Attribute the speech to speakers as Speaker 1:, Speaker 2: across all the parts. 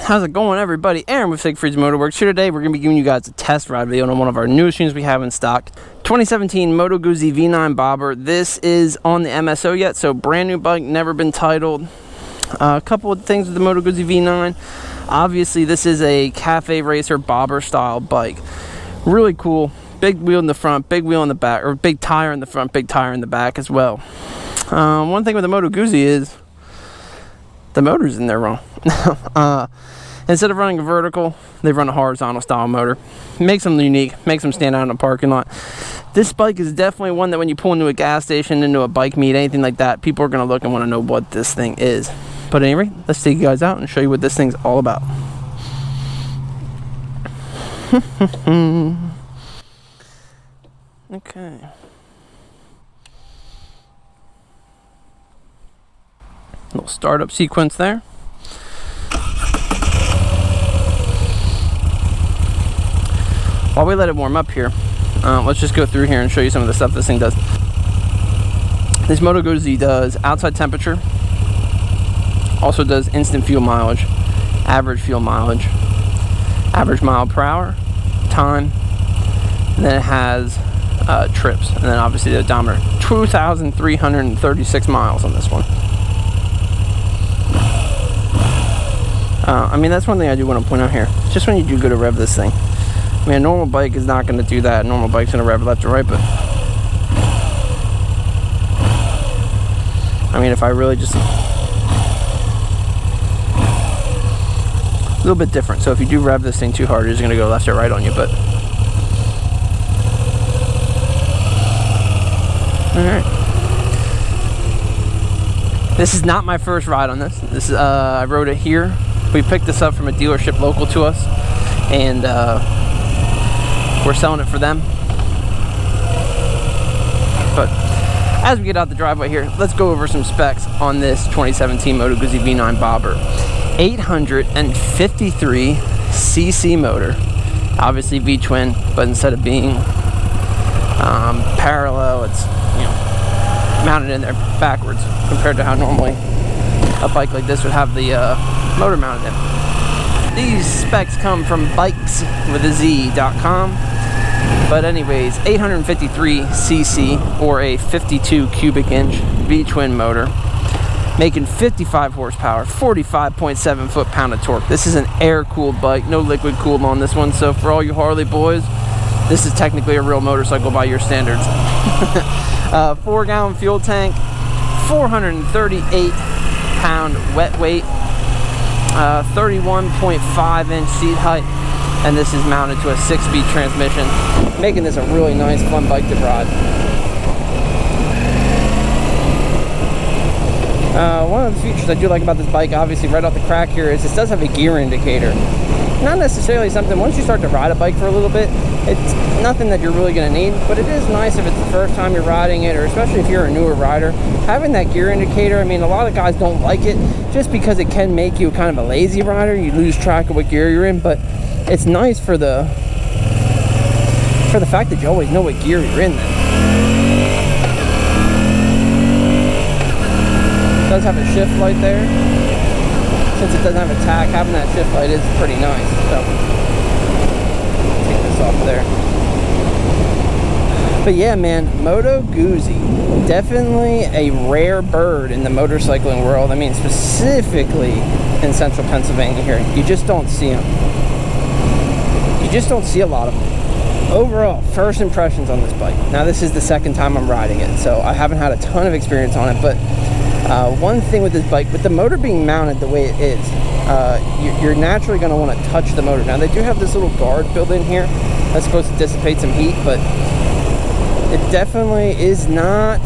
Speaker 1: How's it going, everybody? Aaron with Siegfried's Motorwerx here today. We're going to be giving you guys a test ride video on one of our newest units we have in stock. 2017 Moto Guzzi V9 Bobber. This is on the MSO yet, so brand new bike, never been titled. A couple of things with the Moto Guzzi V9. Obviously, this is a cafe racer bobber style bike. Really cool. Big wheel in the front, big wheel in the back, or big tire in the front, big tire in the back as well. One thing with the Moto Guzzi is the motor's in there wrong. Instead of running a vertical, they run a horizontal style motor. Makes them unique, makes them stand out in a parking lot. This bike is definitely one that when you pull into a gas station, into a bike meet, anything like that, people are going to look and want to know what this thing is. But anyway, let's take you guys out and show you what this thing's all about. Okay. Little startup sequence there. While we let it warm up here, let's just go through here and show you some of the stuff this thing does. This Moto Guzzi does outside temperature, also does instant fuel mileage, average fuel mileage, average mile per hour, time, and then it has trips, and then obviously the odometer. 2,336 miles on this one. I mean, that's one thing I do want to point out here. Just when you do go to rev this thing, I mean, a normal bike is not going to do that. A normal bike's going to rev left or right, but I mean, if I really just a little bit different. So if you do rev this thing too hard, it's going to go left or right on you. But all right, this is not my first ride on this. This is I rode it here. We picked this up from a dealership local to us, and we're selling it for them. But as we get out the driveway here, let's go over some specs on this 2017 Moto Guzzi V9 Bobber. 853 cc motor, obviously V-twin, but instead of being parallel, it's mounted in there backwards compared to how normally a bike like this would have the motor mounted in. These specs come from bikeswithaz.com. But anyways, 853 cc or a 52 cubic inch V-twin motor, making 55 horsepower, 45.7 foot-pound of torque. This is an air-cooled bike, no liquid cooled on this one. So for all you Harley boys, this is technically a real motorcycle by your standards. 4-gallon fuel tank, 438 pound wet weight, 31.5 inch seat height, and this is mounted to a 6-speed transmission, making this a really nice, fun bike to ride. One of the features I do like about this bike, obviously right off the crack here, is this does have a gear indicator. Not necessarily something, once you start to ride a bike for a little bit, it's nothing that you're really going to need, but it is nice if it's the first time you're riding it, or especially if you're a newer rider, having that gear indicator. I mean, a lot of guys don't like it just because it can make you kind of a lazy rider. You lose track of what gear you're in, but it's nice for the fact that you always know what gear you're in then. It does have a shift light there. Since it doesn't have a tach, having that shift light is pretty nice. So take this off there. But yeah, man, Moto Guzzi, definitely a rare bird in the motorcycling world. I mean, specifically in central Pennsylvania here. You just don't see them. You just don't see a lot of them. Overall, first impressions on this bike. Now, this is the second time I'm riding it, so I haven't had a ton of experience on it, but one thing with this bike, with the motor being mounted the way it is, you're naturally going to want to touch the motor. Now, they do have this little guard built in here that's supposed to dissipate some heat, but it definitely is not,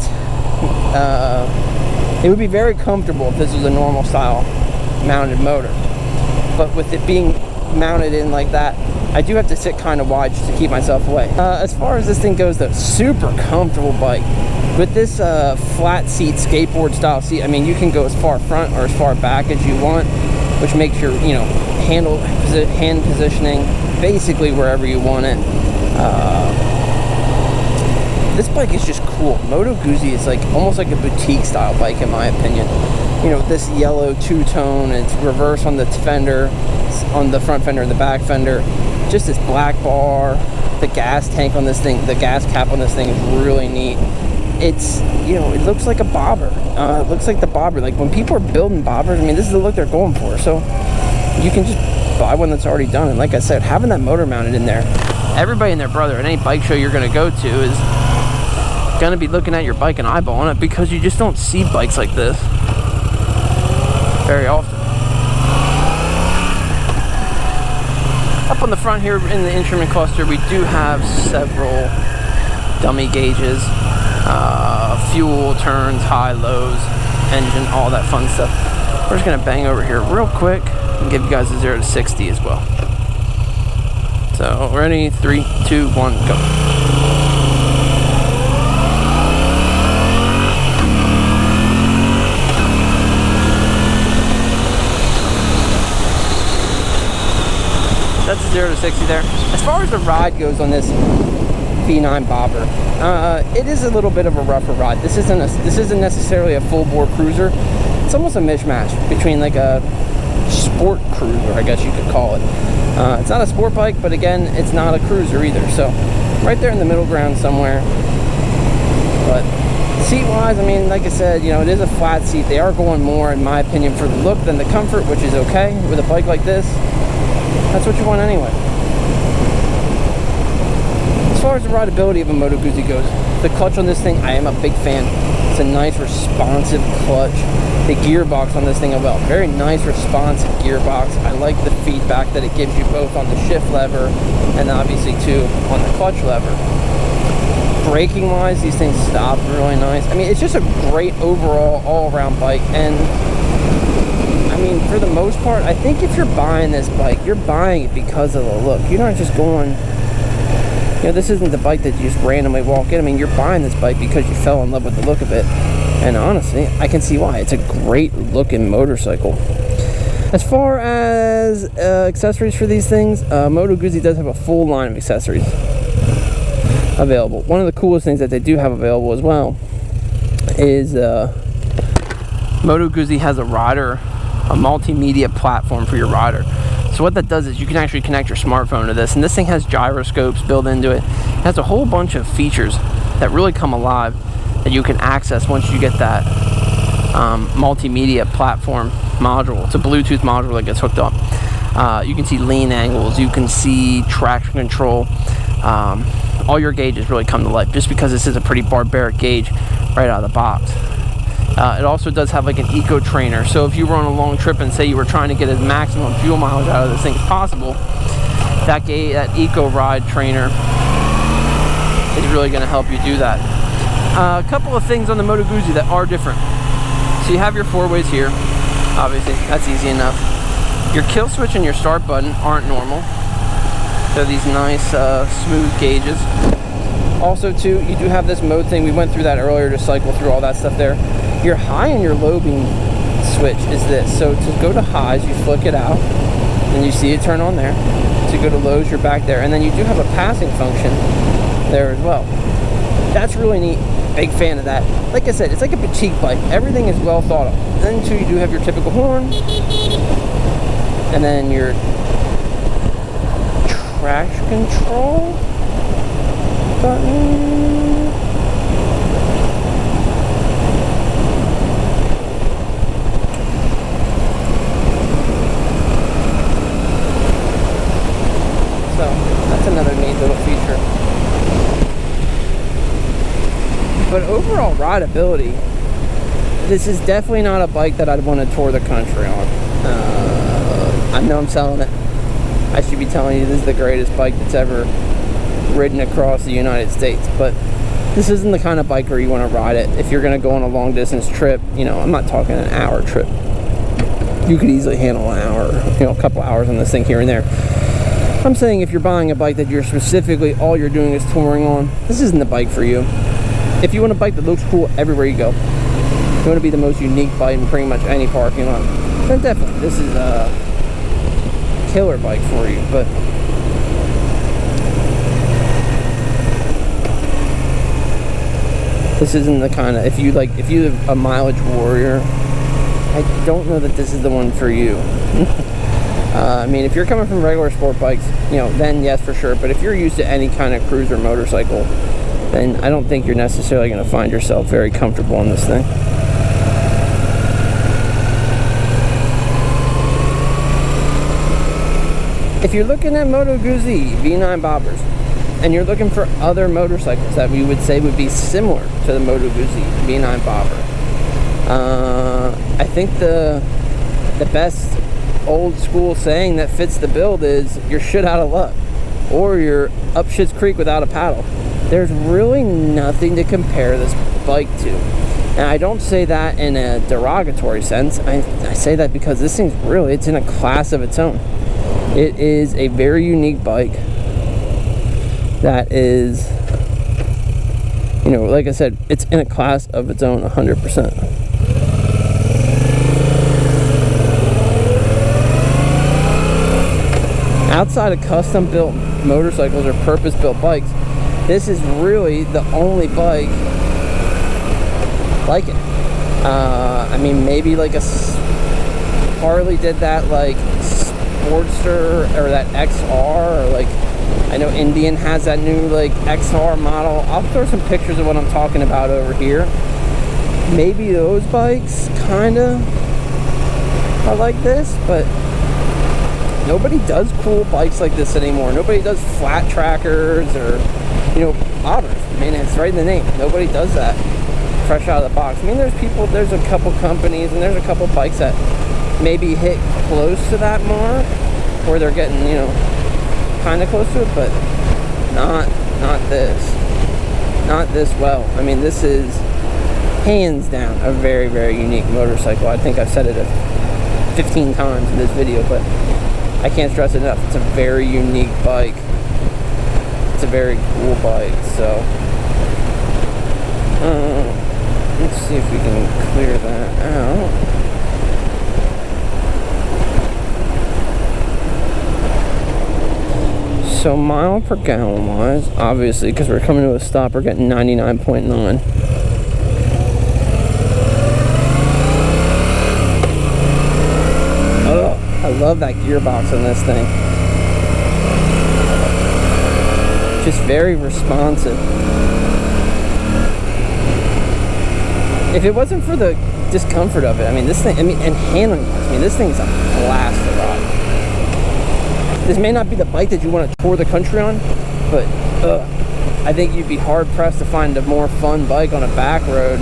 Speaker 1: it would be very comfortable if this was a normal style mounted motor. But with it being mounted in like that, I do have to sit kind of wide just to keep myself away. As far as this thing goes, though, super comfortable bike. With this flat seat, skateboard style seat, I mean, you can go as far front or as far back as you want, which makes your, hand positioning basically wherever you want it. This bike is just cool. Moto Guzzi is like almost like a boutique style bike in my opinion. You know, this yellow two-tone, it's reverse on the fender, on the front fender and the back fender. Just this black bar, the gas tank on this thing, the gas cap on this thing is really neat. It's, you know, it looks like a bobber. It looks like the bobber. Like when people are building bobbers, I mean, this is the look they're going for. So you can just buy one that's already done. And like I said, having that motor mounted in there, everybody and their brother at any bike show you're going to go to is going to be looking at your bike and eyeballing it, because you just don't see bikes like this very often. Up on the front here in the instrument cluster, we do have several dummy gauges, fuel, turns, high, lows, engine, all that fun stuff. We're just going to bang over here real quick and give you guys a 0 to 60 as well. So, ready? 3, 2, 1, go. That's a 0 to 60 there. As far as the ride goes on this V9 Bobber, it is a little bit of a rougher ride. This isn't necessarily a full bore cruiser. It's almost a mishmash between like a sport cruiser, I guess you could call it. It's not a sport bike, but again, it's not a cruiser either. So right there in the middle ground somewhere. But seat wise, I mean, like I said, you know, it is a flat seat. They are going more, in my opinion, for the look than the comfort, which is okay with a bike like this. That's what you want anyway. As far as the rideability of a Moto Guzzi goes, the clutch on this thing, I am a big fan. It's a nice responsive clutch. The gearbox on this thing as well, very nice responsive gearbox. I like the feedback that it gives you both on the shift lever and obviously too on the clutch lever. Braking wise, these things stop really nice. I mean, it's just a great overall all-around bike. And I mean, for the most part, I think if you're buying this bike, you're buying it because of the look. You're not just going, you know, this isn't the bike that you just randomly walk in. I mean, you're buying this bike because you fell in love with the look of it. And honestly, I can see why. It's a great looking motorcycle. As far as accessories for these things, Moto Guzzi does have a full line of accessories available. One of the coolest things that they do have available as well is Moto Guzzi has a multimedia platform for your rider. So what that does is you can actually connect your smartphone to this, and this thing has gyroscopes built into it. It has a whole bunch of features that really come alive that you can access once you get that multimedia platform module. It's a Bluetooth module that gets hooked up. You can see lean angles, you can see traction control. All your gauges really come to life just because this is a pretty barbaric gauge right out of the box. It also does have like an eco trainer, so if you were on a long trip and say you were trying to get as maximum fuel mileage out of this thing as possible, that eco ride trainer is really going to help you do that. A couple of things on the Moto Guzzi that are different. So you have your 4-ways here, obviously, that's easy enough. Your kill switch and your start button aren't normal. They're these nice smooth gauges. Also too, you do have this mode thing. We went through that earlier to cycle through all that stuff there. Your high and your low beam switch is this. So to go to highs, you flick it out, and you see it turn on there. To go to lows, you're back there. And then you do have a passing function there as well. That's really neat. Big fan of that. Like I said, it's like a boutique bike. Everything is well thought of. And then too, you do have your typical horn, and then your traction control button. So that's another neat little feature. But overall rideability, this is definitely not a bike that I'd want to tour the country on. I know I'm selling it. I should be telling you this is the greatest bike that's ever ridden across the United States, but this isn't the kind of bike where you want to ride it. If you're going to go on a long distance trip, you know, I'm not talking an hour trip. You could easily handle an hour, you know, a couple hours on this thing here and there. I'm saying if you're buying a bike that you're specifically, all you're doing is touring on, this isn't the bike for you. If you want a bike that looks cool everywhere you go, you want to be the most unique bike in pretty much any parking lot, then definitely this is a killer bike for you. But this isn't the kind of, if you're a mileage warrior, I don't know that this is the one for you. I mean, if you're coming from regular sport bikes, you know, then yes, for sure. But if you're used to any kind of cruiser motorcycle, then I don't think you're necessarily going to find yourself very comfortable on this thing. If you're looking at Moto Guzzi V9 Bobbers, and you're looking for other motorcycles that we would say would be similar to the Moto Guzzi V9 Bobber, I think the best old school saying that fits the build is you're shit out of luck, or you're up shit's creek without a paddle. There's really nothing to compare this bike to. And I don't say that in a derogatory sense. I say that because this thing's really, it's in a class of its own. It is a very unique bike that is, you know, like I said, it's in a class of its own 100%. Outside of custom built motorcycles or purpose built bikes, this is really the only bike like it. I mean, maybe like a Harley did that, like Sportster or that XR, or like I know Indian has that new like XR model. I'll throw some pictures of what I'm talking about over here. Maybe those bikes kind of are like this, but nobody does cool bikes like this anymore. Nobody does flat trackers or, you know, bobbers. I mean, it's right in the name. Nobody does that fresh out of the box. I mean, there's people, there's a couple companies, and there's a couple bikes that maybe hit close to that mark, where they're getting, you know, kind of close to it, but not this. Not this well. I mean, this is hands down a very, very unique motorcycle. I think I've said it 15 times in this video, but I can't stress it enough. It's a very unique bike. It's a very cool bike. So let's see if we can clear that out. So mile per gallon wise, obviously, because we're coming to a stop, we're getting 99.9. I love that gearbox on this thing. Just very responsive. If it wasn't for the discomfort of it, I mean, this thing, I mean, and handling, I mean, this thing's a blast to ride. This may not be the bike that you want to tour the country on, but I think you'd be hard pressed to find a more fun bike on a back road.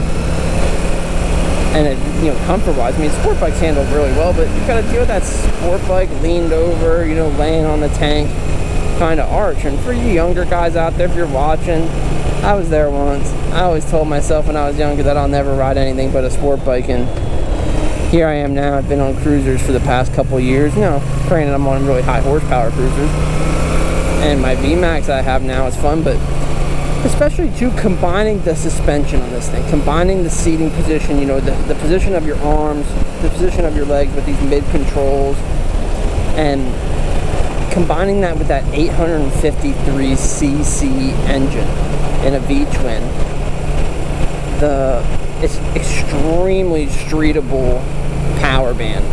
Speaker 1: And it, you know, comfort-wise, I mean, sport bikes handle really well, but you've got to deal with that sport bike leaned over, you know, laying on the tank kind of arch. And for you younger guys out there, if you're watching, I was there once. I always told myself when I was younger that I'll never ride anything but a sport bike, and here I am now. I've been on cruisers for the past couple of years. You know, granted, I'm on really high horsepower cruisers, and my VMAX I have now is fun, but especially too, combining the suspension on this thing, combining the seating position, you know, the position of your arms, the position of your legs with these mid controls, and combining that with that 853cc engine in a V-twin. It's extremely streetable power band.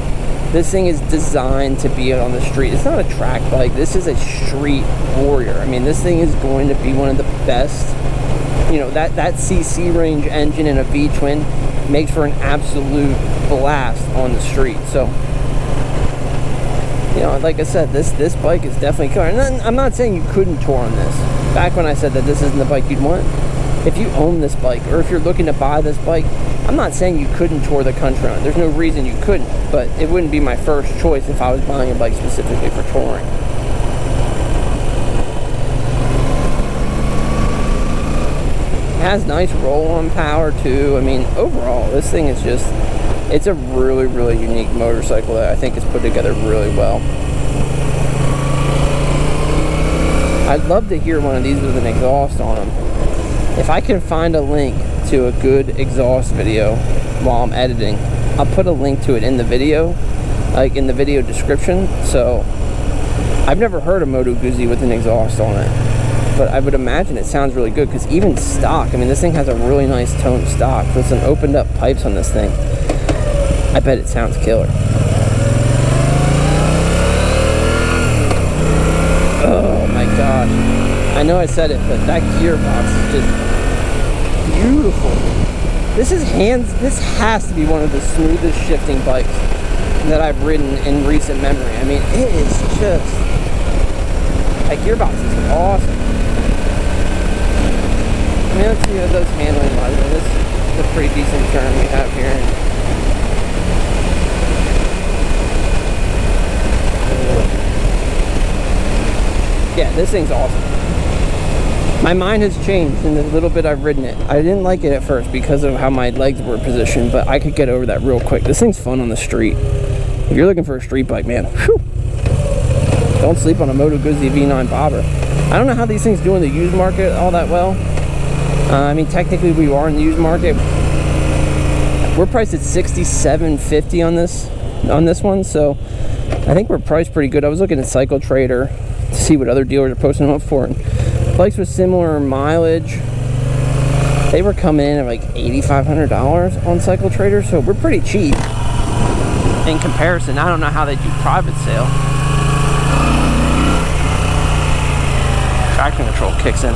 Speaker 1: This thing is designed to be on the street. It's not a track bike. This is a street warrior. I mean, this thing is going to be one of the best. You know, that CC range engine in a V-twin makes for an absolute blast on the street. So, you know, like I said, this bike is definitely killer. And I'm not saying you couldn't tour on this. Back when I said that this isn't the bike you'd want, if you own this bike, or if you're looking to buy this bike, I'm not saying you couldn't tour the country on it. There's no reason you couldn't, but it wouldn't be my first choice if I was buying a bike specifically for touring. It has nice roll-on power too. I mean, overall, this thing is just, it's a really, really unique motorcycle that I think is put together really well. I'd love to hear one of these with an exhaust on them. If I can find a link to a good exhaust video while I'm editing, I'll put a link to it in the video, like in the video description. So I've never heard a Moto Guzzi with an exhaust on it, but I would imagine it sounds really good, because even stock, I mean, this thing has a really nice toned stock with some opened up pipes on this thing. I bet it sounds killer. I know I said it, but that gearbox is just beautiful. This has to be one of the smoothest shifting bikes that I've ridden in recent memory. I mean, it is just, that gearbox is awesome. I mean, let's see how those handling wise. This is a pretty decent turn we have here. Yeah, this thing's awesome. My mind has changed in the little bit I've ridden it. I didn't like it at first because of how my legs were positioned, but I could get over that real quick. This thing's fun on the street. If you're looking for a street bike, man, whew, don't sleep on a Moto Guzzi V9 Bobber. I don't know how these things do in the used market all that well. I mean, technically we are in the used market. We're priced at $67.50 on this one, so I think we're priced pretty good. I was looking at Cycle Trader to see what other dealers are posting them up for, and bikes with similar mileage, they were coming in at like $8,500 on Cycle Trader, so we're pretty cheap in comparison. I don't know how they do private sale. Traction control kicks in.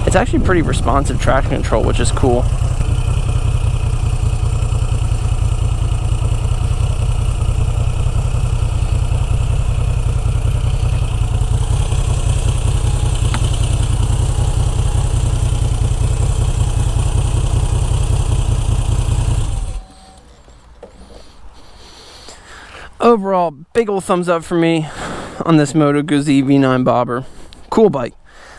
Speaker 1: It's actually pretty responsive traction control, which is cool. Overall, big old thumbs up for me on this Moto Guzzi V9 Bobber. Cool bike.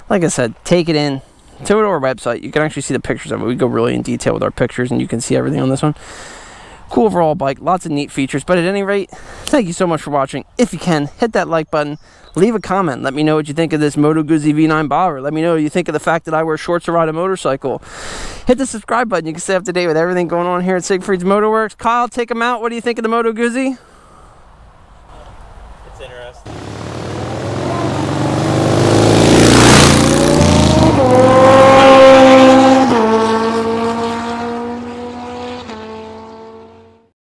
Speaker 1: Like I said, take it in. To our website, you can actually see the pictures of it. We go really in detail with our pictures, and you can see everything on this one. Cool overall bike, lots of neat features. But at any rate, thank you so much for watching. If you can, hit that like button, leave a comment. Let me know what you think of this Moto Guzzi V9 Bobber. Let me know what you think of the fact that I wear shorts to ride a motorcycle. Hit the subscribe button. You can stay up to date with everything going on here at Siegfried's Motorwerx. Kyle, take them out. What do you think of the Moto Guzzi?